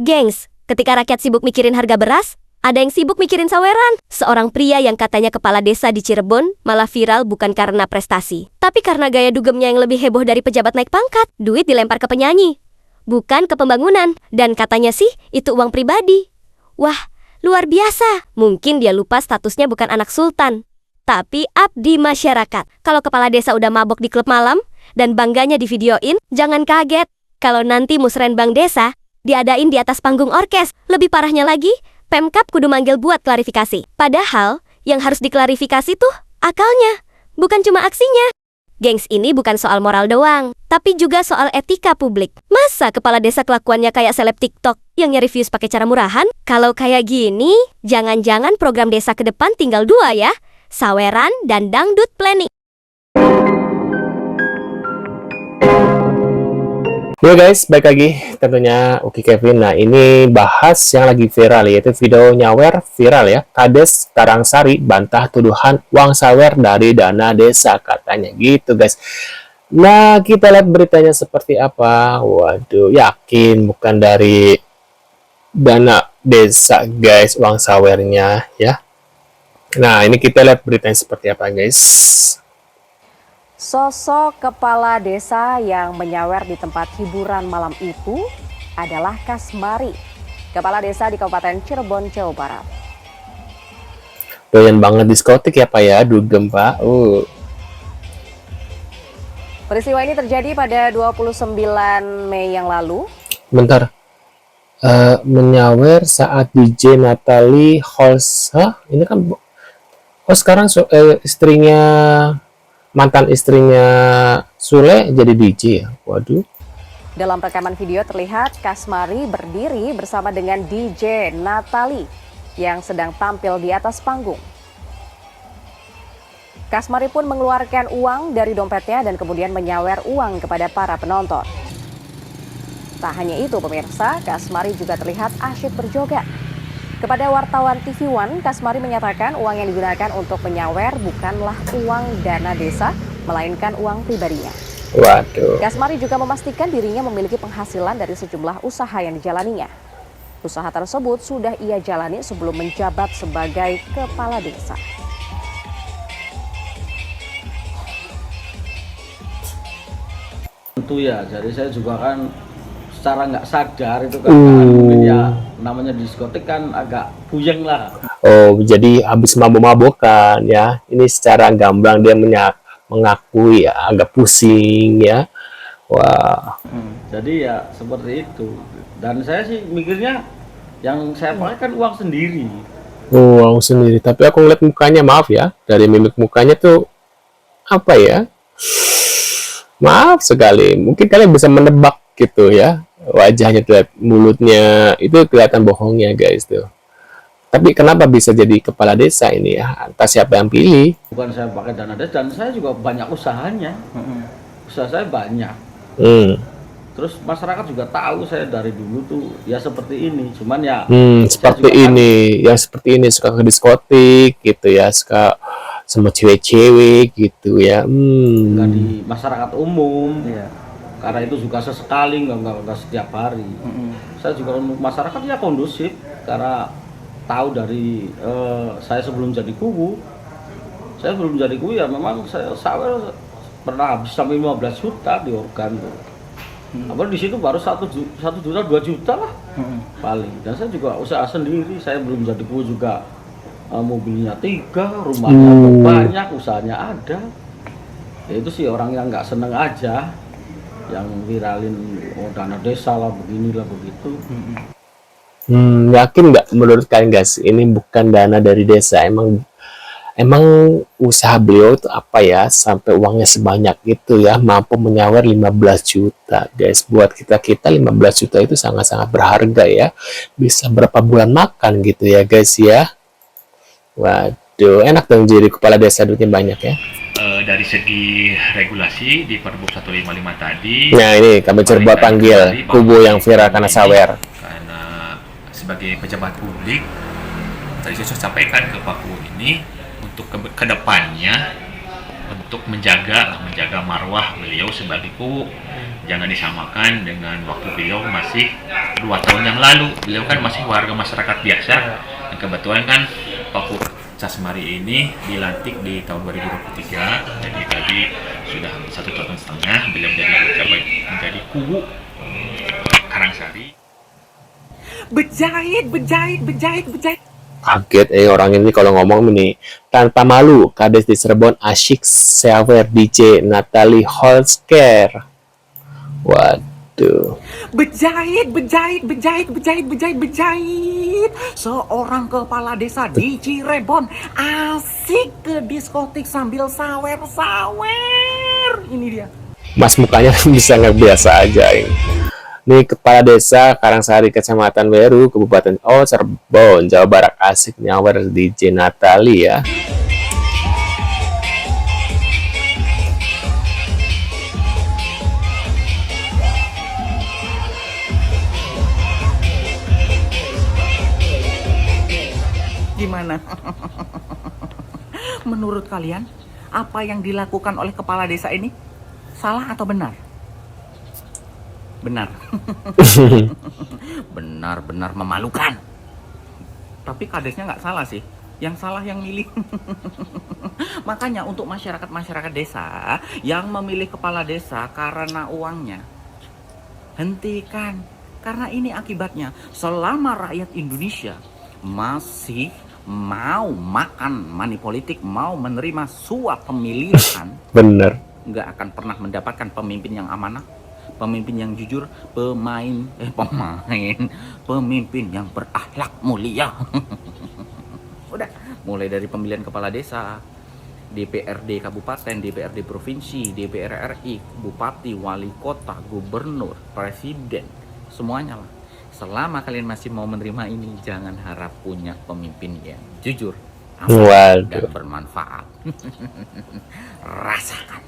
Gengs, ketika rakyat sibuk mikirin harga beras, ada yang sibuk mikirin saweran. Seorang pria yang katanya kepala desa di Cirebon malah viral bukan karena prestasi, tapi karena gaya dugemnya yang lebih heboh dari pejabat naik pangkat. Duit dilempar ke penyanyi, bukan ke pembangunan. Dan katanya sih, itu uang pribadi. Wah, luar biasa. Mungkin dia lupa statusnya bukan anak sultan, tapi abdi masyarakat. Kalau kepala desa udah mabok di klub malam dan bangganya di videoin, jangan kaget kalau nanti musrenbang desa diadain di atas panggung orkes. Lebih parahnya lagi, Pemkab kudu manggil buat klarifikasi. Padahal, yang harus diklarifikasi tuh akalnya, bukan cuma aksinya. Gengs, ini bukan soal moral doang, tapi juga soal etika publik. Masa kepala desa kelakuannya kayak seleb TikTok yang nyari views pakai cara murahan? Kalau kayak gini, jangan-jangan program desa ke depan tinggal dua ya, saweran dan dangdut planning. Yo guys, balik lagi tentunya Uki Kevin. Nah, ini bahas yang lagi viral, yaitu video nyawer viral ya. Kades Karangsari bantah tuduhan uang sawer dari dana desa, katanya gitu guys. Nah, kita lihat beritanya seperti apa. Waduh, yakin bukan dari dana desa guys, uang sawernya ya. Nah, ini kita lihat beritanya seperti apa guys. Sosok kepala desa yang menyawer di tempat hiburan malam itu adalah Kasmari, kepala desa di Kabupaten Cirebon, Jawa Barat. Doyan banget diskotik ya Pak ya, dugem Pak. Peristiwa ini terjadi pada 29 Mei yang lalu. Bentar. Menyawer saat DJ Natalie Holsa, ini kan sekarang istrinya, mantan istrinya Sule jadi DJ ya. Waduh. Dalam rekaman video terlihat Kasmari berdiri bersama dengan DJ Natalie yang sedang tampil di atas panggung. Kasmari pun mengeluarkan uang dari dompetnya dan kemudian menyawer uang kepada para penonton. Tak hanya itu pemirsa, Kasmari juga terlihat asyik berjoget. Kepada wartawan TV One, Kasmari menyatakan uang yang digunakan untuk menyawer bukanlah uang dana desa, melainkan uang pribadinya. Waduh. Kasmari juga memastikan dirinya memiliki penghasilan dari sejumlah usaha yang dijalaninya. Usaha tersebut sudah ia jalani sebelum menjabat sebagai kepala desa. Tentu ya, jadi saya juga kan secara nggak sadar itu kan, mungkin ya namanya diskotik kan agak puyeng lah. Oh, jadi habis mabuk-mabukan ya. Ini secara gamblang dia mengakui ya, agak pusing ya. Wah. Jadi ya seperti itu. Dan saya sih mikirnya yang saya pakai kan uang sendiri. Oh, uang sendiri. Tapi aku ngeliat mukanya, maaf ya, dari mimik mukanya tuh apa ya? Maaf sekali. Mungkin kalian bisa menebak gitu ya. Wajahnya tuh, mulutnya itu kelihatan bohongnya guys tuh. Tapi kenapa bisa jadi kepala desa ini ya? Entah siapa yang pilih. Bukan saya pakai dana desa, dan saya juga banyak usahanya. Usaha saya banyak. Terus masyarakat juga tahu saya dari dulu tuh ya seperti ini. Cuman ya seperti ini, yang seperti ini suka ke diskotik gitu ya, suka sama cewek-cewek gitu ya. Nggak di masyarakat umum. Karena itu juga sesekali, nggak setiap hari. Saya juga untuk masyarakat ya kondusif, karena tahu dari saya sebelum jadi kubu. Saya sebelum jadi kubu ya memang saya pernah habis sampai 15 juta di organ tuh. Apa di situ baru 1 juta 2 juta lah paling. Dan saya juga usaha sendiri. Saya belum jadi kubu juga mobilnya 3, rumahnya banyak, usahanya ada. Ya itu sih orang yang nggak seneng aja, yang viralin dana desa lah, beginilah begitu. Yakin nggak menurut kalian guys, ini bukan dana dari desa? Emang usaha beliau itu apa ya sampai uangnya sebanyak itu ya, mampu menyawer 15 juta guys. Buat kita 15 juta itu sangat-sangat berharga ya, bisa berapa bulan makan gitu ya guys ya. Waduh, enak dong jadi kepala desa, duitnya banyak ya. Dari segi regulasi di Perbup 155 tadi. Nah ini kami coba panggil kubu yang viral karena sawer. Karena sebagai pejabat publik, tadi saya sampaikan ke Pak Kubu ini untuk kedepannya untuk menjaga marwah beliau sebagai kubu. Jangan disamakan dengan waktu beliau masih 2 tahun yang lalu. Beliau kan masih warga masyarakat biasa. Dan kebetulan kan Pak Casmari ini dilantik di tahun 2023. Jadi tadi sudah 1,5 tahun beliau menjadi kubu Karangsari. Berjahit. Kaget orang ini kalau ngomong ini. Tanpa malu, Kades di Cirebon asyik sawer DJ Natalie Holsker. Waduh. Berjahit. Seorang kepala desa di Cirebon asik ke diskotik sambil sawer. Ini dia. Mas mukanya bisa nggak biasa aja ini. Nih kepala desa Karangsari Kecamatan Weru, Kabupaten Cirebon, Jawa Barat asik nyawer DJ Natalie ya. Gimana? Menurut kalian, apa yang dilakukan oleh kepala desa ini salah atau benar? Benar. Benar-benar memalukan. Tapi kadesnya nggak salah sih. Yang salah yang milih. Makanya untuk masyarakat desa yang memilih kepala desa karena uangnya, hentikan. Karena ini akibatnya selama rakyat Indonesia masih mau makan money politik, mau menerima suap pemilihan, Bener. nggak akan pernah mendapatkan pemimpin yang amanah, pemimpin yang jujur, pemimpin yang berakhlak mulia. Udah, mulai dari pemilihan kepala desa, DPRD kabupaten, DPRD provinsi, DPR RI, bupati, wali kota, gubernur, presiden, semuanya lah. Selama kalian masih mau menerima ini, jangan harap punya pemimpin yang jujur, amanah, dan bermanfaat. Rasakan.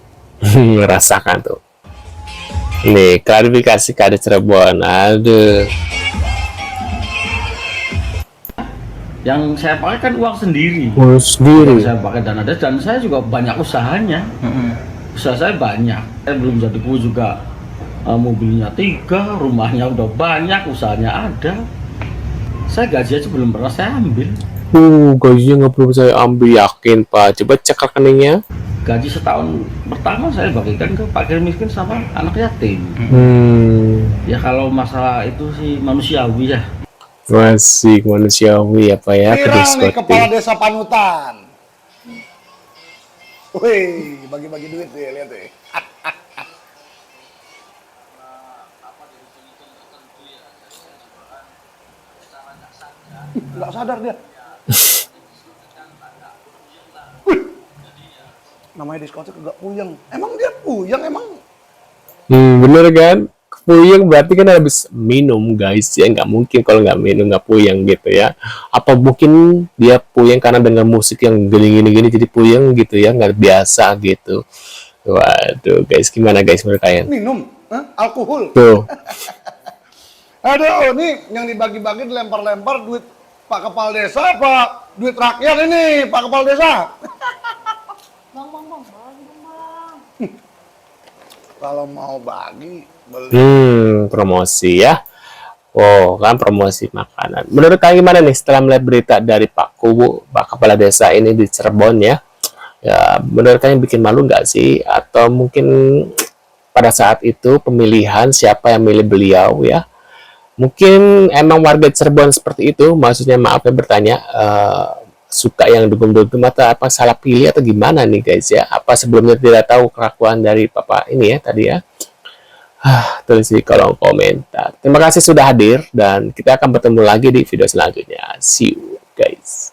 Ngerasakan tuh. Nih, klarifikasi Kades Cirebon. Aduh. Yang saya pakai kan uang sendiri. Sendiri. Saya pakai dana desa dan saya juga banyak usahanya. Usaha saya banyak. Saya belum jadi kubu juga. Mobilnya 3, rumahnya udah banyak, usahanya ada. Saya gaji aja belum pernah saya ambil. Gajinya nggak perlu saya ambil, yakin Pak. Coba cek rekeningnya. Gaji setahun pertama saya bagikan ke fakir miskin sama anak yatim. Ya kalau masalah itu sih manusiawi ya. Masih manusiawi apa ya? Viral nih kepala desa panutan. Wih, bagi-bagi duit tuh ya, lihat tuh. Nggak sadar dia. Wih, namanya diskotik kagak puyeng. Emang dia puyeng emang? Bener kan? Puyeng berarti kan habis minum guys ya, nggak mungkin kalau nggak minum nggak puyeng gitu ya. Apa mungkin dia puyeng karena dengar musik yang gini-gini jadi puyeng gitu ya, nggak biasa gitu. Waduh guys, gimana guys menurut kalian? Minum, alkohol. Tuh. Aduh, nih yang dibagi-bagi dilempar-lempar duit Pak Kepala Desa apa duit rakyat ini Pak Kepala Desa? Bang. Kalau mau bagi beli. Promosi ya. Oh, kan promosi makanan. Menurut kalian gimana nih setelah melihat berita dari Pak Kepala Desa ini di Cirebon ya? Ya, menurut kalian bikin malu nggak sih? Atau mungkin pada saat itu pemilihan siapa yang milih beliau ya? Mungkin emang warga Cirebon seperti itu, maksudnya maaf ya bertanya, suka yang dugem-dugem atau apa salah pilih atau gimana nih guys ya? Apa sebelumnya tidak tahu kelakuan dari Bapak ini ya tadi ya? Tulis di kolom komentar. Terima kasih sudah hadir dan kita akan bertemu lagi di video selanjutnya. See you guys.